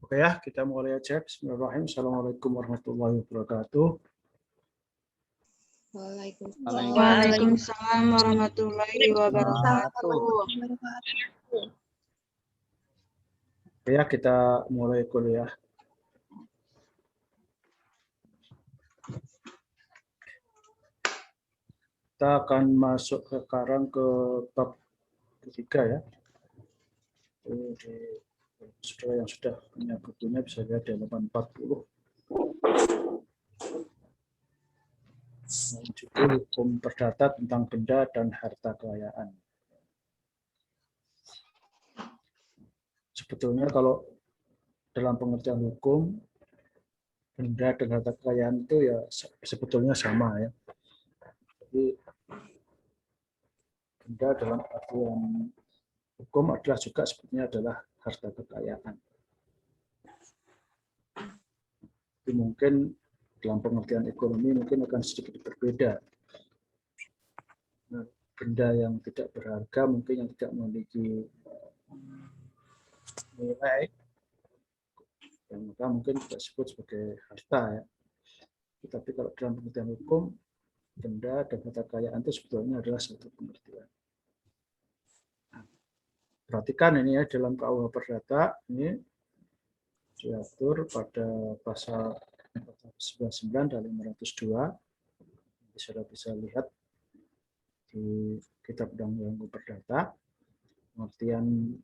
Oke ya, kita mulai aja. Bismillahirrahmanirrahim. Assalamualaikum warahmatullahi wabarakatuh. Waalaikumsalam warahmatullahi wabarakatuh. Oke ya, kita mulai kuliah. Kita akan masuk sekarang ke bab ketiga ya. Saudara yang sudah punya bukunya bisa lihat di halaman 40. Judul hukum perdata tentang benda dan harta kekayaan. Sebetulnya kalau dalam pengertian hukum, benda dan harta kekayaan itu ya sebetulnya sama ya. Jadi benda dalam artian hukum adalah juga sebetulnya adalah harta kekayaan. Tapi mungkin dalam pengertian ekonomi mungkin akan sedikit berbeda. Nah, benda yang tidak berharga mungkin yang tidak memiliki nilai, yang maka mungkin tidak disebut sebagai harta ya. Tetapi kalau dalam pengertian hukum, benda dan harta kekayaan itu sebetulnya adalah satu pengertian. Perhatikan ini ya, dalam KUH Perdata ini diatur pada pasal 499 dan 502. Saudara bisa lihat di kitab Undang-Undang Perdata, pengertian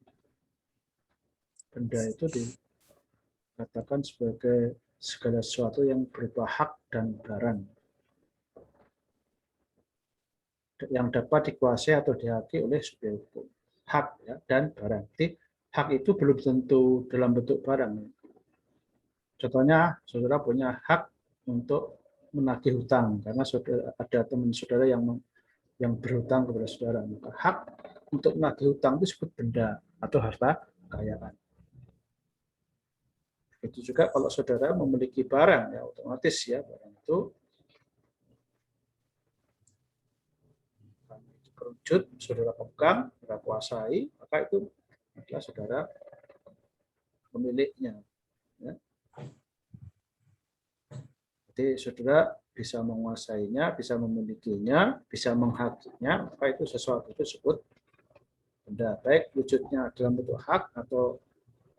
benda itu dikatakan sebagai segala sesuatu yang berupa hak dan barang yang dapat dikuasai atau dihaki oleh subjek hukum. Hak ya, dan barang. Jadi hak itu belum tentu dalam bentuk barang. Contohnya, saudara punya hak untuk menagih hutang karena saudara, ada teman saudara yang berhutang kepada saudara. Maka hak untuk menagih hutang itu disebut benda atau harta kekayaan. Itu juga kalau saudara memiliki barang ya otomatis ya barang itu berwujud, saudara pegang, saudara kuasai, maka itu adalah saudara pemiliknya. Ya. Jadi saudara bisa menguasainya, bisa memilikinya, bisa menghakinya, maka itu sesuatu itu disebut benda. Baik wujudnya dalam bentuk hak atau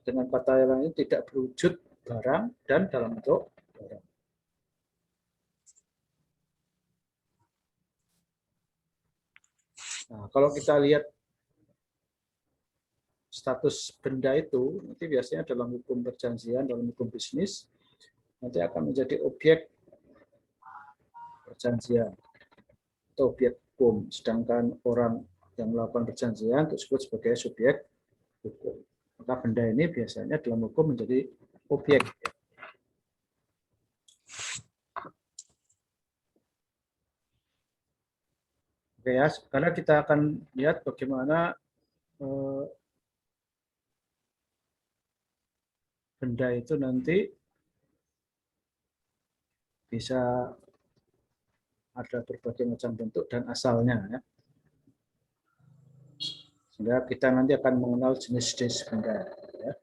dengan kata lain tidak berwujud barang dan dalam bentuk barang. Nah, kalau kita lihat status benda itu, nanti biasanya dalam hukum perjanjian, dalam hukum bisnis, nanti akan menjadi objek perjanjian atau objek hukum. Sedangkan orang yang melakukan perjanjian itu disebut sebagai subjek hukum. Maka benda ini biasanya dalam hukum menjadi objek. Oke ya, karena kita akan lihat bagaimana benda itu nanti bisa ada berbagai macam bentuk dan asalnya ya. Sehingga kita nanti akan mengenal jenis-jenis benda ya.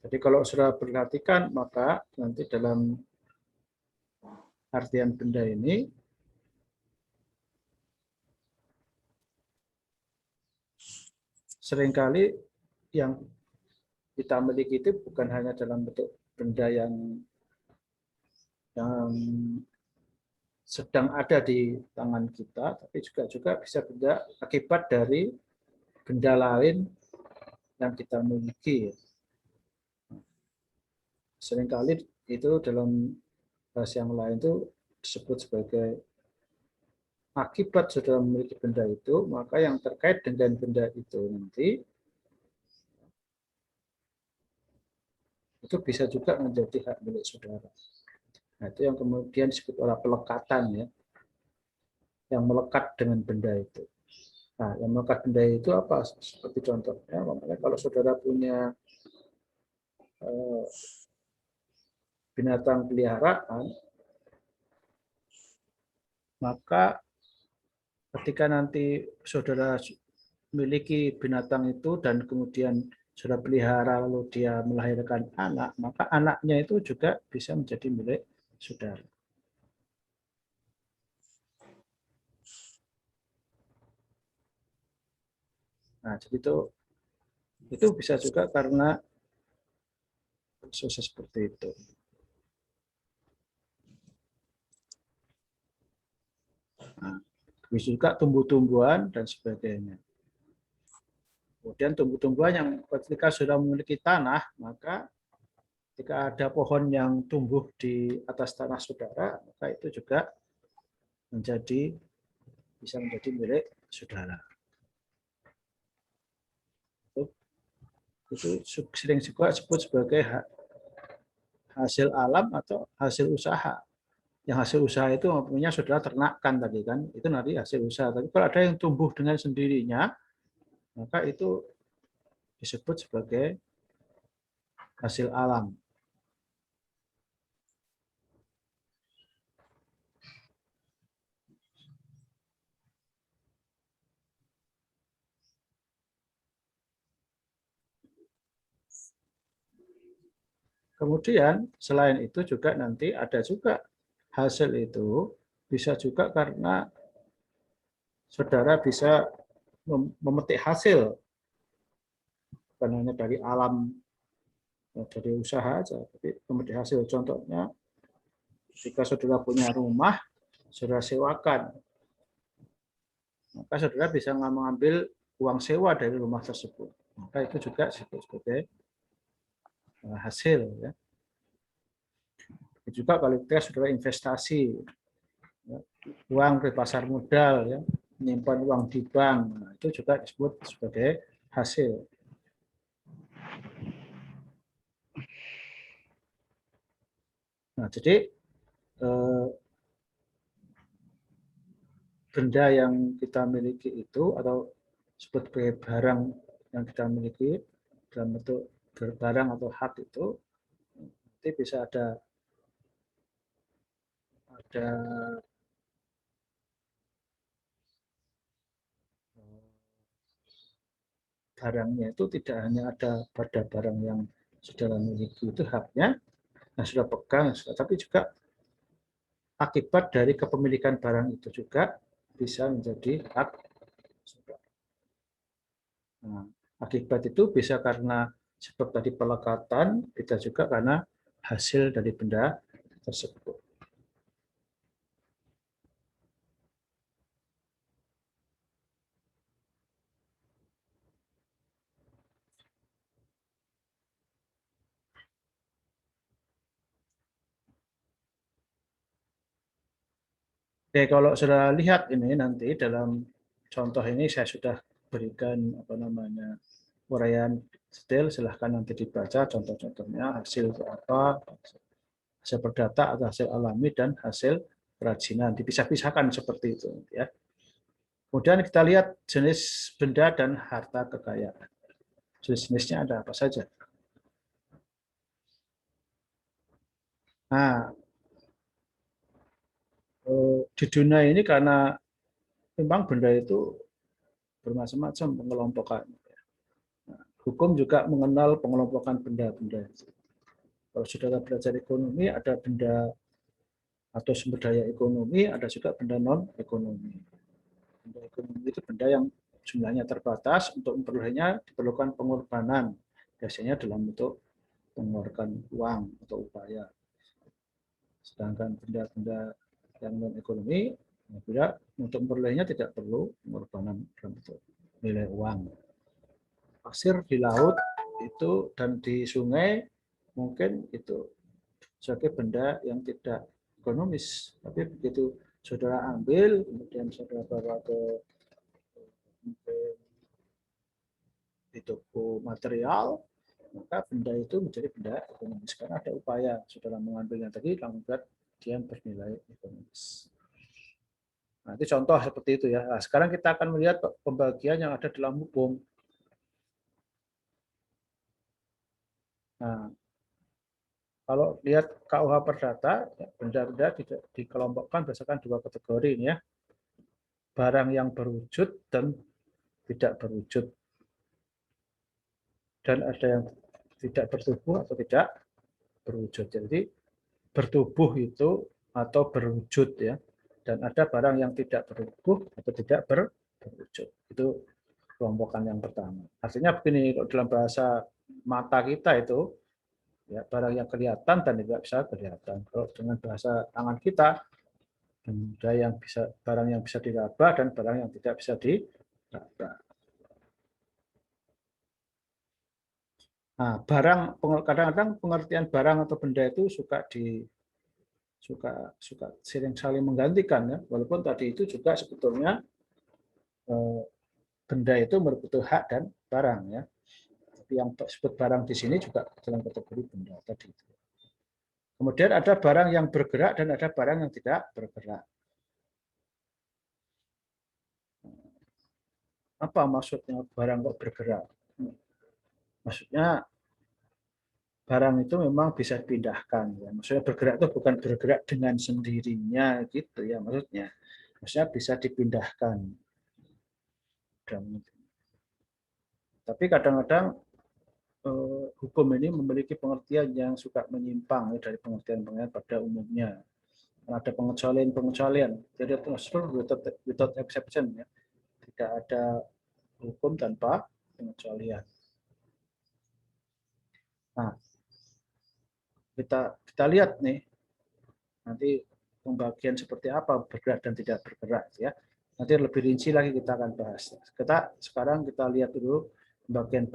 Jadi kalau sudah perhatikan maka nanti dalam artian benda ini seringkali yang kita miliki itu bukan hanya dalam bentuk benda yang sedang ada di tangan kita, tapi juga bisa benda akibat dari benda lain yang kita miliki. Seringkali itu dalam bahasa yang lain itu disebut sebagai akibat saudara memiliki benda itu, maka yang terkait dengan benda itu nanti itu bisa juga menjadi hak milik saudara. Nah, itu yang kemudian disebut oleh pelekatan ya, yang melekat dengan benda itu. Nah, yang melekat benda itu apa? Seperti contohnya, makanya kalau saudara punya binatang peliharaan, maka ketika nanti saudara miliki binatang itu dan kemudian saudara pelihara lalu dia melahirkan anak, maka anaknya itu juga bisa menjadi milik saudara. Nah, jadi itu bisa juga karena proses seperti itu. Nah, bisa juga tumbuh-tumbuhan dan sebagainya. Kemudian tumbuh-tumbuhan yang ketika sudah memiliki tanah, maka ketika ada pohon yang tumbuh di atas tanah saudara, maka itu juga bisa menjadi milik saudara. Itu sering juga disebut sebagai hasil alam atau hasil usaha. Yang hasil usaha itu mempunyai saudara ternakkan tadi kan, itu nanti hasil usaha. Tapi kalau ada yang tumbuh dengan sendirinya, maka itu disebut sebagai hasil alam. Kemudian selain itu juga nanti ada juga hasil itu bisa juga karena saudara bisa memetik hasil bukan hanya dari alam, dari usaha aja, tapi memetik hasil. Contohnya jika saudara punya rumah, saudara sewakan, maka saudara bisa mengambil uang sewa dari rumah tersebut. Maka itu juga disebut sebagai hasil. Ya. Juga kalau kita saudara investasi, ya, uang di pasar modal, ya, menyimpan uang di bank, nah, itu juga disebut sebagai hasil. Nah, jadi benda yang kita miliki itu atau disebut sebagai barang yang kita miliki dalam bentuk barang atau hak itu nanti bisa ada barangnya itu tidak hanya ada pada barang yang saudara miliki itu haknya, yang sudah pegang, tapi juga akibat dari kepemilikan barang itu juga bisa menjadi hak saudara. Nah, akibat itu bisa karena sebab tadi pelekatan, bisa juga karena hasil dari benda tersebut. Oke, kalau sudah lihat ini nanti dalam contoh ini saya sudah berikan uraian detail, silahkan nanti dibaca contoh-contohnya hasil apa, hasil perdata atau hasil alami dan hasil kerajinan, dipisah-pisahkan seperti itu ya. Kemudian kita lihat jenis benda dan harta kekayaan. Jenis-jenisnya ada apa saja. Nah, di dunia ini karena memang benda itu bermacam-macam pengelompokan. Hukum juga mengenal pengelompokan benda-benda. Kalau saudara belajar ekonomi, ada benda atau sumber daya ekonomi, ada juga benda non-ekonomi. Benda ekonomi itu benda yang jumlahnya terbatas, untuk memperolehnya diperlukan pengorbanan, biasanya dalam bentuk mengeluarkan uang atau upaya. Sedangkan benda-benda yang non-ekonomi, untuk memperolehnya tidak perlu pengorbanan dalam bentuk nilai uang. Pasir di laut itu dan di sungai mungkin itu sebagai benda yang tidak ekonomis, tapi begitu saudara ambil kemudian saudara bawa ke di toko material, maka benda itu menjadi benda ekonomis karena ada upaya saudara mengambilnya tadi membuat dia bernilai ekonomis. Nah, itu contoh seperti itu ya. Nah, sekarang kita akan melihat pembagian yang ada dalam hukum. Nah, kalau lihat KUH Perdata, benda-benda dikelompokkan berdasarkan dua kategori ini ya. barang yang berwujud dan tidak berwujud. Dan ada yang tidak bertubuh atau tidak berwujud. Jadi bertubuh itu atau berwujud ya. Dan ada barang yang tidak bertubuh atau tidak berwujud. Itu kelompokan yang pertama. Artinya begini, kalau dalam bahasa mata kita itu ya barang yang kelihatan dan tidak bisa kelihatan. Kalau dengan bahasa tangan kita, benda yang bisa, barang yang bisa diraba dan barang yang tidak bisa diraba. Nah, barang, kadang-kadang pengertian barang atau benda itu suka sering saling menggantikan ya. Walaupun tadi itu juga sebetulnya benda itu merupakan hak dan barang ya. Tapi yang disebut barang di sini juga dalam kategori benda tadi itu. Kemudian ada barang yang bergerak dan ada barang yang tidak bergerak. Apa maksudnya barang kok bergerak? Maksudnya barang itu memang bisa dipindahkan. Ya. Maksudnya bergerak itu bukan bergerak dengan sendirinya gitu ya maksudnya. Maksudnya bisa dipindahkan. Tapi kadang-kadang hukum ini memiliki pengertian yang suka menyimpang ya, dari pengertian-pengertian pada umumnya. Ada pengecualian-pengecualian. Jadi without exception ya. Tidak ada hukum tanpa pengecualian. Nah, kita lihat nih nanti pembagian seperti apa bergerak dan tidak bergerak ya. Nanti lebih rinci lagi kita akan bahas. Sekarang kita lihat dulu pembagian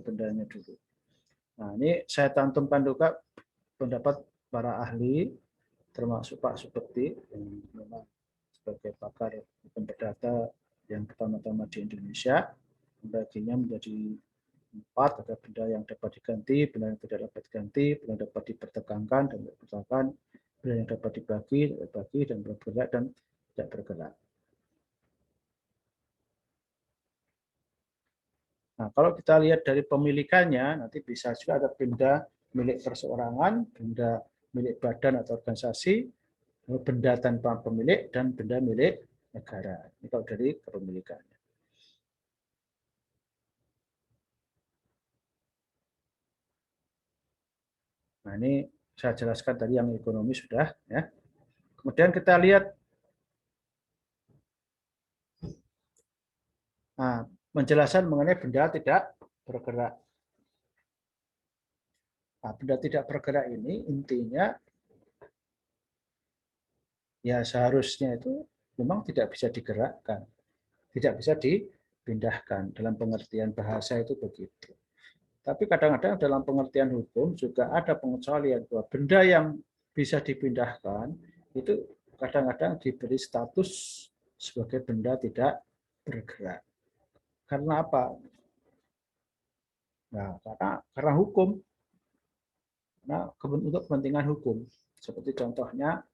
bendanya dulu. Nah, ini saya cantumkan juga pendapat para ahli termasuk Pak Supeti yang memang sebagai pakar hukum perdata yang pertama-tama di Indonesia. Pembagiannya menjadi 4, ada benda yang dapat diganti, benda yang tidak dapat diganti, benda yang dapat dipertegangkan dan dipertegangkan, benda yang dapat dibagi, dan bergerak dan tidak bergerak. Nah, kalau kita lihat dari pemilikannya, nanti bisa juga ada benda milik perseorangan, benda milik badan atau organisasi, benda tanpa pemilik, dan benda milik negara. Ini kalau dari kepemilikannya. Nah, ini saya jelaskan tadi yang ekonomi sudah ya. Kemudian kita lihat penjelasan mengenai benda tidak bergerak. Nah, benda tidak bergerak ini intinya ya seharusnya itu memang tidak bisa digerakkan, tidak bisa dipindahkan. Dalam pengertian bahasa itu begitu. Tapi kadang-kadang dalam pengertian hukum juga ada pengecualian bahwa benda yang bisa dipindahkan itu kadang-kadang diberi status sebagai benda tidak bergerak. Karena apa? Nah, karena hukum. Nah, untuk kepentingan hukum. Seperti contohnya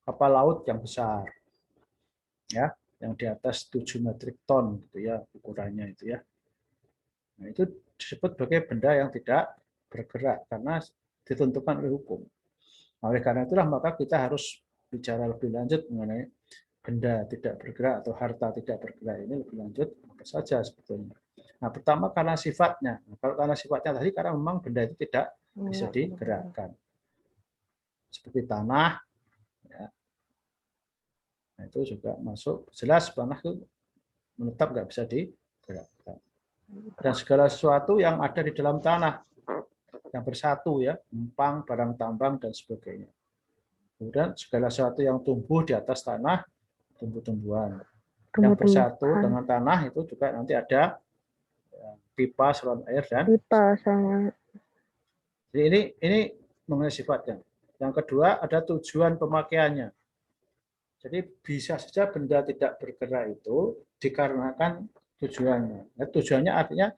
kapal laut yang besar, ya, yang di atas 7 metrik ton, gitu ya, ukurannya itu ya. Nah, itu disebut sebagai benda yang tidak bergerak karena ditentukan oleh hukum. Nah, oleh karena itulah maka kita harus bicara lebih lanjut mengenai benda tidak bergerak atau harta tidak bergerak ini lebih lanjut apa saja sebetulnya. Nah, pertama karena sifatnya. Nah, kalau karena sifatnya tadi karena memang benda itu tidak bisa digerakkan. Seperti tanah, ya. Nah, itu juga masuk. Jelas tanah itu menetap nggak bisa digerakkan. Dan segala sesuatu yang ada di dalam tanah yang bersatu ya, empang, barang tambang dan sebagainya. Kemudian segala sesuatu yang tumbuh di atas tanah, tumbuh-tumbuhan. Yang bersatu dengan tanah itu juga nanti ada pipa, saluran air dan pipa sama. Jadi ini mengenai sifatnya. Yang kedua ada tujuan pemakaiannya. Jadi bisa saja benda tidak bergerak itu dikarenakan tujuannya. Nah, tujuannya artinya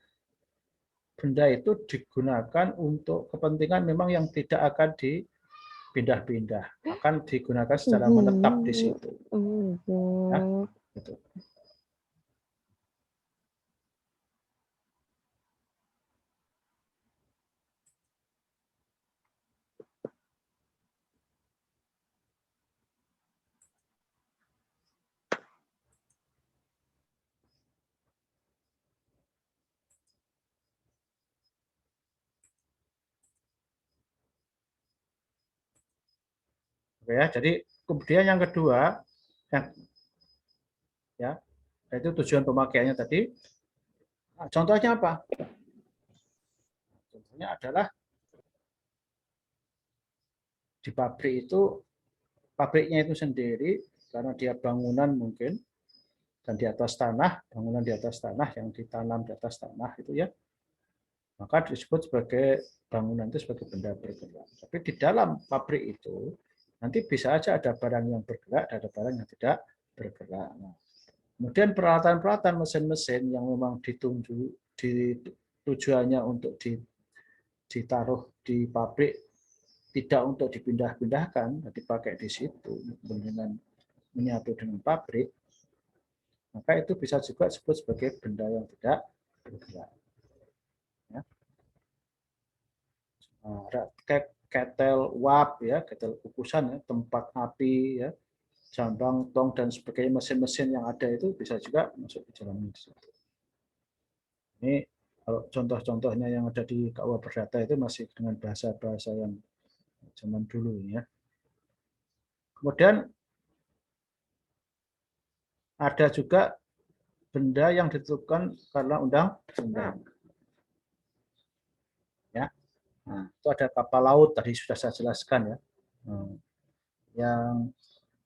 benda itu digunakan untuk kepentingan memang yang tidak akan dipindah-pindah, akan digunakan secara menetap di situ. Ya, gitu. Ya, jadi kemudian yang kedua, ya, itu tujuan pemakaiannya tadi. Nah, contohnya apa? Contohnya adalah di pabrik itu, pabriknya itu sendiri, karena dia bangunan mungkin, dan di atas tanah, bangunan di atas tanah yang ditanam di atas tanah itu ya, maka disebut sebagai bangunan itu sebagai benda bergerak. Tapi di dalam pabrik itu nanti bisa aja ada barang yang bergerak, ada barang yang tidak bergerak. Nah, kemudian peralatan-peralatan mesin-mesin yang memang tujuannya untuk ditaruh di pabrik, tidak untuk dipindah-pindahkan, dipakai di situ dengan menyatu dengan pabrik, maka itu bisa juga disebut sebagai benda yang tidak bergerak. Ya. Ketel uap, ya, ketel kukusan, ya, tempat api, ya, jambang, tong, dan sebagainya, mesin-mesin yang ada itu bisa juga masuk di dalam situ. Ini kalau contoh-contohnya yang ada di KUA Perdata itu masih dengan bahasa-bahasa yang zaman dulu ya. Kemudian ada juga benda yang ditentukan karena undang-undang. Ya. Nah, itu ada kapal laut tadi sudah saya jelaskan ya. Yang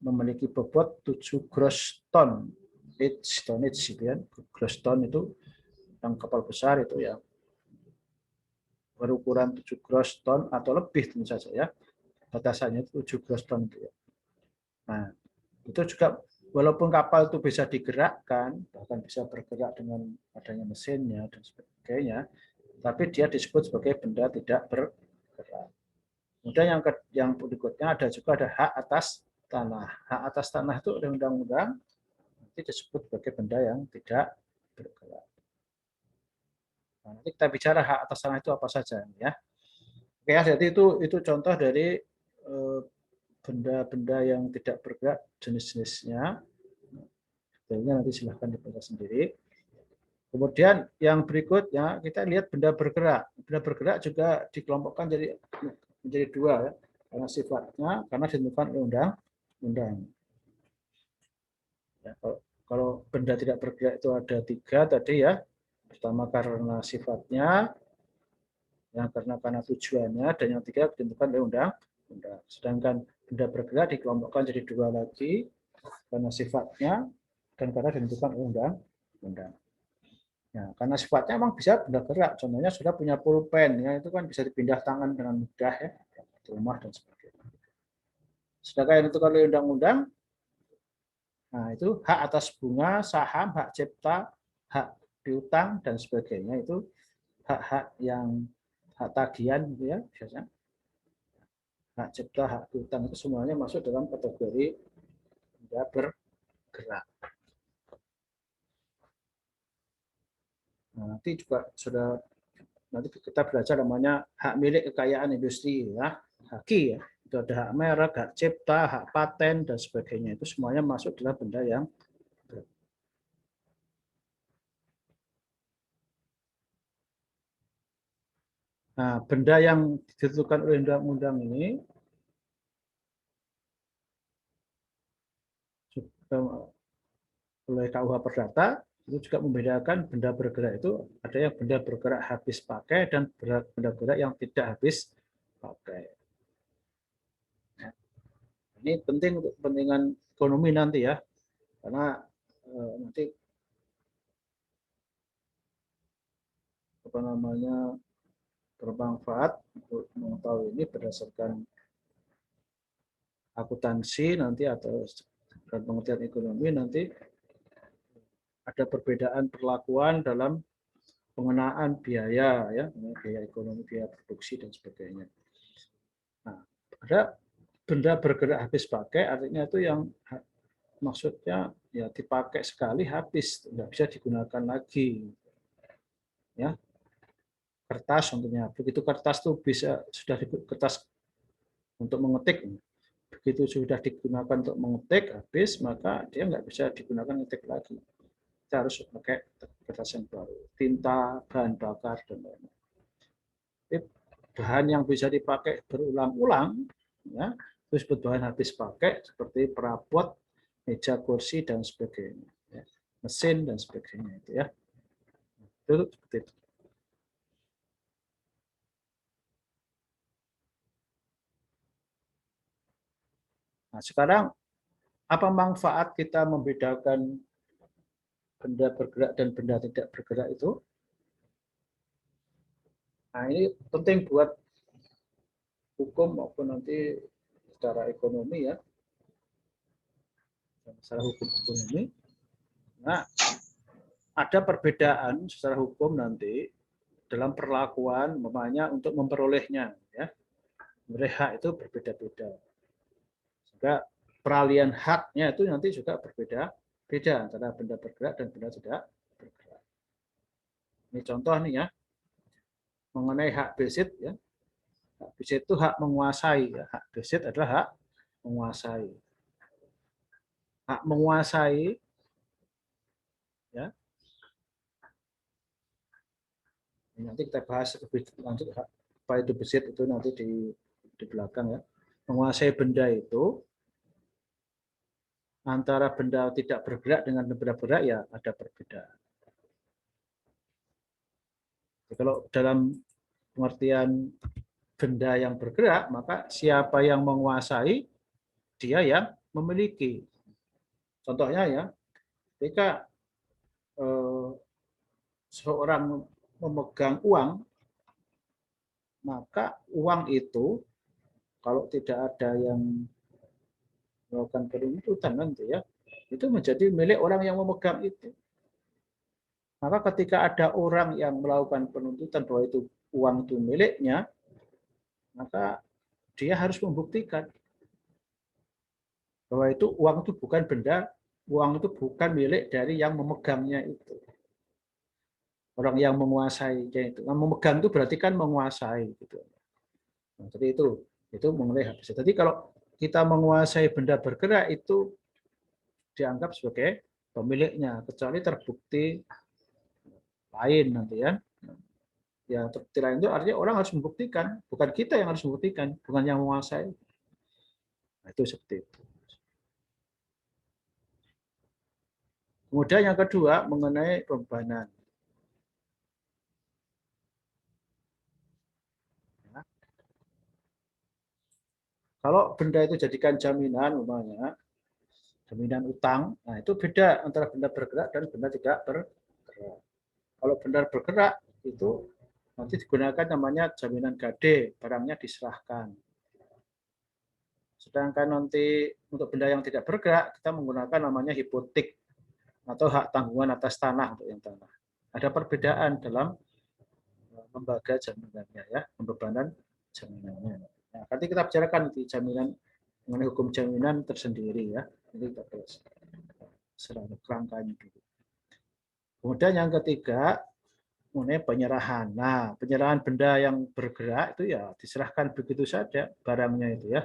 memiliki bobot 7 gross ton. 8 tonnage gitu ya. Gross ton itu yang kapal besar itu ya berukuran 7 gross ton atau lebih tentu saja ya. Batasannya itu 7 gross ton itu ya. Nah, itu juga walaupun kapal itu bisa digerakkan, bahkan bisa bergerak dengan adanya mesinnya dan sebagainya, tapi dia disebut sebagai benda tidak bergerak. Kemudian yang berikutnya ada hak atas tanah. Hak atas tanah itu oleh undang-undang nanti disebut sebagai benda yang tidak bergerak. Nah, nanti kita bicara hak atas tanah itu apa saja ya. Oke, jadi itu contoh dari benda-benda yang tidak bergerak, jenis-jenisnya. Detailnya nanti silahkan dibaca sendiri. Kemudian yang berikutnya kita lihat benda bergerak. Benda bergerak juga dikelompokkan menjadi dua ya, karena sifatnya karena ditentukan oleh undang-undang. Ya, kalau benda tidak bergerak itu ada 3 tadi ya. Pertama karena sifatnya, yang karena tujuannya, dan yang 3 ditentukan oleh undang-undang. Sedangkan benda bergerak dikelompokkan jadi 2 lagi, karena sifatnya dan karena ditentukan oleh undang-undang. Ya, karena sifatnya memang bisa benda gerak. Contohnya sudah punya pulpen, ya itu kan bisa dipindah tangan dengan mudah ya, di rumah dan sebagainya. Sedangkan yang ditentukan oleh undang-undang, nah itu hak atas bunga, saham, hak cipta, hak piutang dan sebagainya itu hak-hak yang hak tagihan gitu ya biasanya. Hak cipta, hak piutang itu semuanya masuk dalam kategori benda bergerak. Nah, nanti juga sudah nanti kita belajar namanya hak milik kekayaan industri ya, HAKI ya. Itu ada hak merek, hak cipta, hak paten dan sebagainya. Itu semuanya masuk dalam benda yang bergerak. Nah, benda yang ditentukan oleh undang-undang ini oleh KUH Perdata itu juga membedakan benda bergerak itu ada yang benda bergerak habis pakai dan benda bergerak yang tidak habis pakai. Ini penting untuk kepentingan ekonomi nanti ya, karena nanti apa namanya bermanfaat untuk mengetahui ini berdasarkan akuntansi nanti atau pengertian ekonomi nanti ada perbedaan perlakuan dalam pengenaan biaya ya, biaya ekonomi, biaya produksi dan sebagainya. Nah, ada benda bergerak habis pakai artinya itu yang maksudnya ya dipakai sekali habis, tidak bisa digunakan lagi. Ya, kertas contohnya. Begitu kertas itu sudah kertas untuk mengetik, begitu sudah digunakan untuk mengetik habis, maka dia nggak bisa digunakan ngetik lagi. Kita harus pakai kertas yang baru, tinta, bahan bakar dan lain-lain. Bahan yang bisa dipakai berulang-ulang, ya, Itu disebut bahan habis pakai seperti perabot, meja, kursi dan sebagainya, ya. Mesin dan sebagainya itu ya. Itu seperti itu. Nah, sekarang apa manfaat kita membedakan benda bergerak dan benda tidak bergerak itu? Nah, ini penting buat hukum maupun nanti secara ekonomi ya. Secara hukum ekonomi. Nah, ada perbedaan secara hukum nanti dalam perlakuan namanya untuk memperolehnya ya. Memperoleh hak itu berbeda-beda. Sehingga peralihan haknya itu nanti juga berbeda-beda antara benda bergerak dan benda tidak bergerak. Ini contoh nih ya, mengenai hak besit ya. Hak besit itu hak menguasai ya. Hak besit adalah hak menguasai. Hak menguasai ya. Nanti kita bahas lebih lanjut apa itu besit itu nanti di belakang ya. Menguasai benda itu antara benda tidak bergerak dengan benda bergerak ya ada perbedaan. Jadi kalau dalam pengertian benda yang bergerak, maka siapa yang menguasai, dia yang memiliki. Contohnya ya, ketika seorang memegang uang, maka uang itu kalau tidak ada yang melakukan penuntutan nanti ya, itu menjadi milik orang yang memegang itu. Maka ketika ada orang yang melakukan penuntutan bahwa itu uang itu miliknya, maka dia harus membuktikan bahwa itu uang itu bukan benda, uang itu bukan milik dari yang memegangnya itu. Orang yang menguasainya itu. Nah, memegang itu berarti kan menguasai gitu. Nah, jadi itu mengenai hak besit. Jadi kalau kita menguasai benda bergerak itu dianggap sebagai pemiliknya kecuali terbukti lain nanti ya. Ya terbukti lain itu artinya orang harus membuktikan, bukan kita yang harus membuktikan, bukan yang menguasai. Nah, itu seperti itu. Kemudian yang kedua mengenai bebanan. Ya. Kalau benda itu jadikan jaminan, umpamanya jaminan utang, nah itu beda antara benda bergerak dan benda tidak bergerak. Kalau benda bergerak itu nanti digunakan namanya jaminan gade, barangnya diserahkan. Sedangkan nanti untuk benda yang tidak bergerak kita menggunakan namanya hipotek atau hak tanggungan atas tanah untuk yang tanah. Ada perbedaan dalam lembaga jaminannya ya, pembebanan jaminannya. Nah, nanti kita bicarakan di jaminan mengenai hukum jaminan tersendiri ya. Ini kita bahas secara kerangkanya dulu. Kemudian yang ketiga mengenai penyerahan. Nah, penyerahan benda yang bergerak itu ya diserahkan begitu saja barangnya itu ya.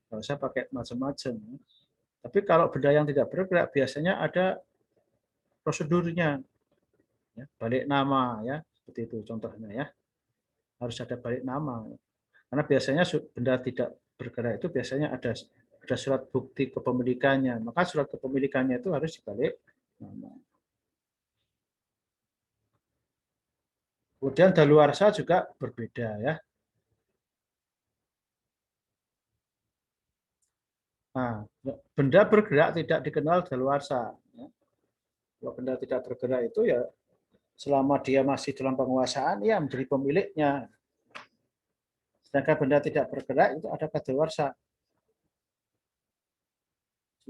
Nggak usah pakai macam-macam. Tapi kalau benda yang tidak bergerak biasanya ada prosedurnya. Ya, balik nama ya, seperti itu contohnya ya. Harus ada balik nama. Karena biasanya benda tidak bergerak itu biasanya ada surat bukti kepemilikannya. Maka surat kepemilikannya itu harus dibalik nama. Kemudian daluarsa juga berbeda ya. Nah, benda bergerak tidak dikenal daluarsa. Kalau benda tidak bergerak itu ya selama dia masih dalam penguasaan ya menjadi pemiliknya. Sedangkan benda tidak bergerak itu ada kadaluarsa.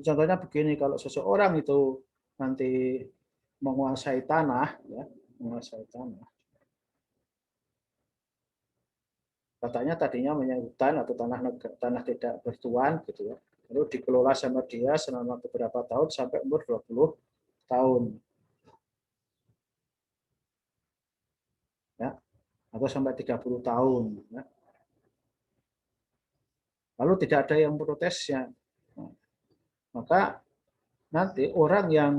Contohnya begini, kalau seseorang itu nanti menguasai tanah, ya, menguasai tanah. Katanya tadinya punya hutan atau tanah tidak bertuan gitu ya. Lalu dikelola sama dia selama beberapa tahun sampai umur 20 tahun. Ya, atau sampai 30 tahun ya. Lalu tidak ada yang protesnya. Nah, maka nanti orang yang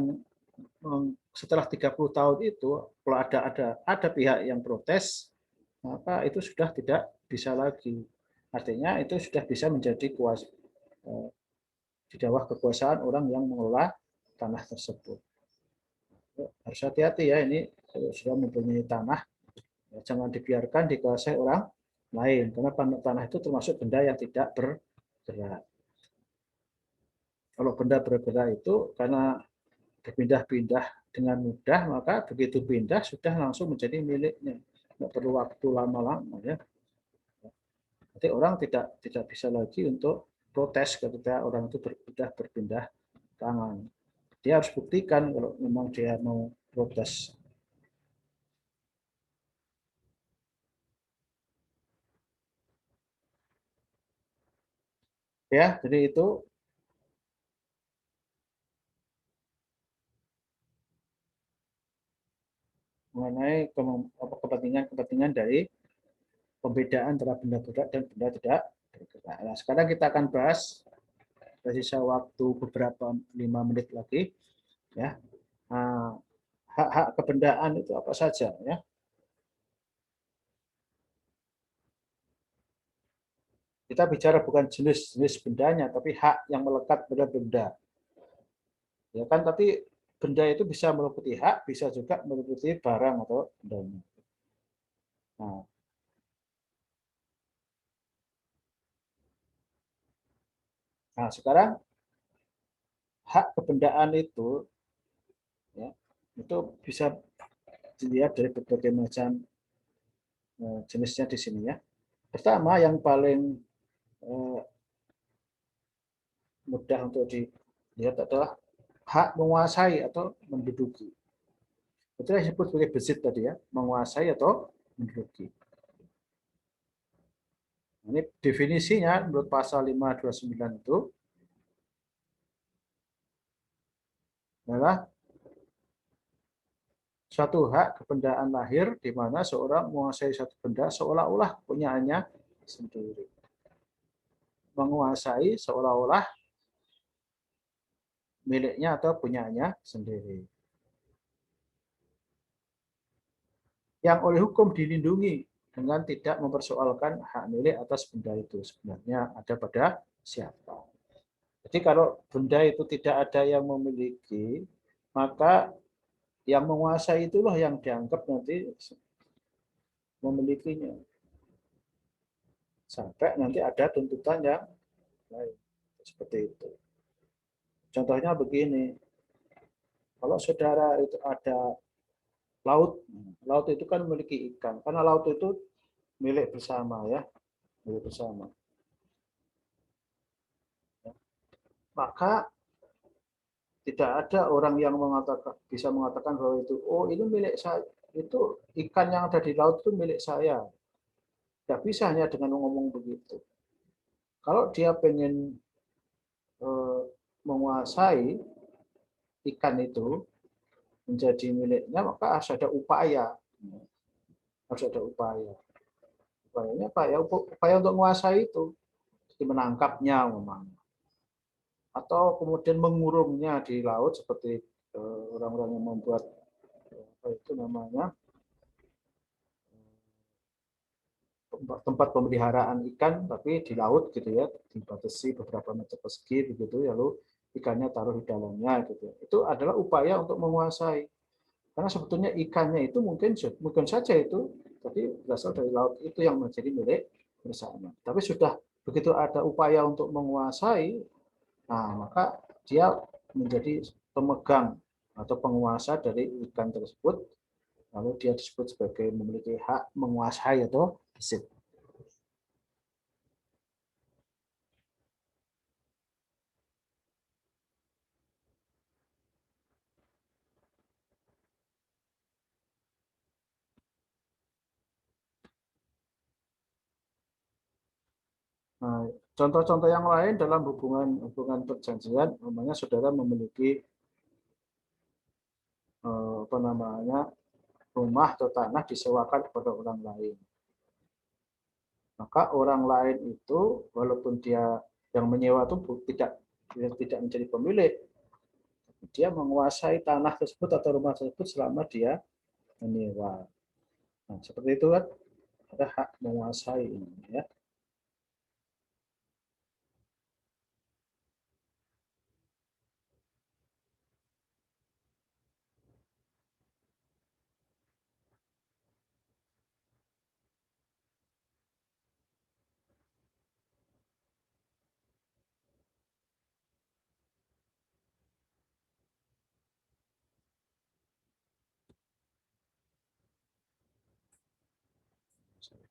setelah 30 tahun itu kalau ada pihak yang protes, maka itu sudah tidak bisa lagi. Artinya itu sudah bisa menjadi di bawah kekuasaan orang yang mengelola tanah tersebut. Harus hati-hati ya, ini kalau sudah mempunyai tanah, ya, jangan dibiarkan dikuasai orang lain, karena tanah itu termasuk benda yang tidak bergerak. Kalau benda bergerak itu karena berpindah-pindah dengan mudah, maka begitu pindah sudah langsung menjadi miliknya, nggak perlu waktu lama-lama ya. Nanti orang tidak bisa lagi untuk protes ketika orang itu berpindah tangan. Dia harus buktikan kalau memang dia mau protes. Ya, jadi itu mengenai kepentingan dari pembedaan antara benda bergerak dan benda tidak bergerak. Nah, sekarang kita akan bahas sisa waktu beberapa 5 menit lagi ya. Hak-hak kebendaan itu apa saja ya? Kita bicara bukan jenis bendanya, tapi hak yang melekat pada benda. Ya kan, tapi benda itu bisa meliputi hak, bisa juga meliputi barang atau bendanya. Nah, sekarang hak kebendaan itu ya, itu bisa dilihat dari berbagai macam jenisnya di sini ya. Pertama yang paling mudah untuk dilihat adalah hak menguasai atau menduduki. Itu yang disebut sebagai bezit tadi ya, menguasai atau menduduki. Ini definisinya menurut pasal 529 itu adalah suatu hak kebendaan lahir di mana seorang menguasai suatu benda seolah-olah punyaannya sendiri. Menguasai seolah-olah miliknya atau punyanya sendiri. Yang oleh hukum dilindungi dengan tidak mempersoalkan hak milik atas benda itu sebenarnya ada pada siapa. Jadi kalau benda itu tidak ada yang memiliki, maka yang menguasai itulah yang dianggap nanti memilikinya. Sampai nanti ada tuntutan yang lain. Seperti itu. Contohnya begini, kalau saudara itu ada laut, laut itu kan memiliki ikan, karena laut itu milik bersama ya, milik bersama. Maka tidak ada orang yang bisa mengatakan bahwa itu, oh ini milik saya, itu ikan yang ada di laut itu milik saya. Tidak bisa hanya dengan ngomong begitu. Kalau dia pengen menguasai ikan itu menjadi miliknya, maka harus ada upaya. Harus ada upaya. Upayanya apa ya? Upaya untuk menguasai itu. Jadi menangkapnya memang. Atau kemudian mengurungnya di laut seperti orang-orang yang membuat apa itu namanya tempat pemeliharaan ikan tapi di laut gitu ya, dibatasi beberapa meter persegi begitu, lalu ikannya taruh di dalamnya gitu. Itu adalah upaya untuk menguasai. Karena sebetulnya ikannya itu mungkin saja itu tapi berasal dari laut, itu yang menjadi milik bersama. Tapi sudah begitu ada upaya untuk menguasai, nah maka dia menjadi pemegang atau penguasa dari ikan tersebut, lalu dia disebut sebagai memiliki hak menguasai atau bezit. Nah, contoh-contoh yang lain dalam hubungan perjanjian, namanya saudara memiliki apa namanya rumah atau tanah disewakan kepada orang lain. Maka orang lain itu walaupun dia yang menyewa itu tidak menjadi pemilik, dia menguasai tanah tersebut atau rumah tersebut selama dia menyewa. Nah, seperti itu kan ada hak menguasai ini ya.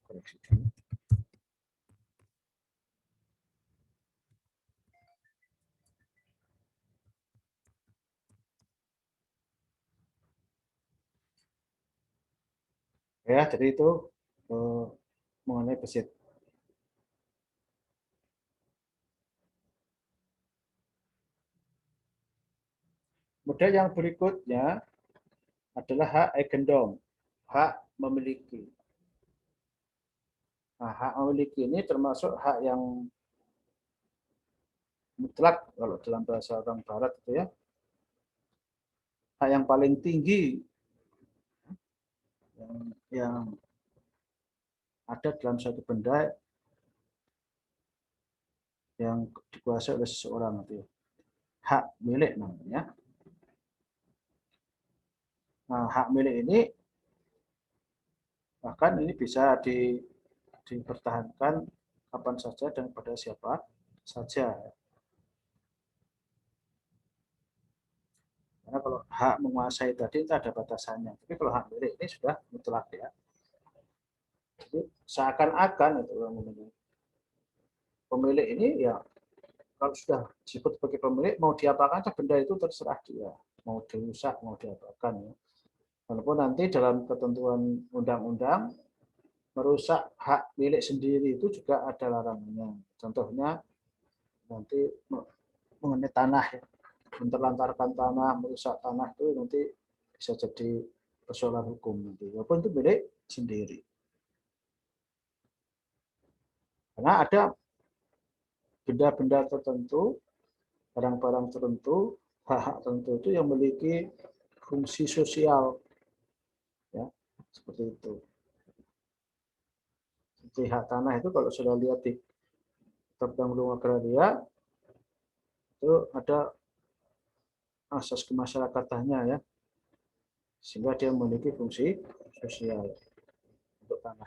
koreksi dulu. Ya, jadi itu mengenai gesit. Model yang berikutnya adalah hak eigendom, hak memiliki. Nah, hak memiliki ini termasuk hak yang mutlak kalau dalam bahasa orang Barat itu ya, hak yang paling tinggi yang ada dalam suatu benda yang dikuasai oleh seseorang itu ya. Hak milik namanya. Nah, hak milik ini bahkan ini bisa dipertahankan kapan saja dan pada siapa saja. Karena kalau hak menguasai tadi itu ada batasannya. Tapi kalau hak milik ini sudah mutlak ya. Jadi seakan-akan itu pemilik ini ya kalau sudah disebut sebagai pemilik mau diapakan benda itu terserah dia. Mau dirusak, mau diapakan ya. Walaupun nanti dalam ketentuan undang-undang merusak hak milik sendiri itu juga ada larangannya. Contohnya nanti mengenai tanah ya. Menterlantarkan tanah, merusak tanah itu nanti bisa jadi persoalan hukum nanti. Walaupun itu milik sendiri. Karena ada benda-benda tertentu, barang-barang tertentu, hak-hak tertentu itu yang memiliki fungsi sosial, ya seperti itu. Seperti hak tanah itu kalau sudah lihat di Undang-Undang Agraria itu ada asas kemasyarakatannya ya, sehingga dia memiliki fungsi sosial untuk tanah.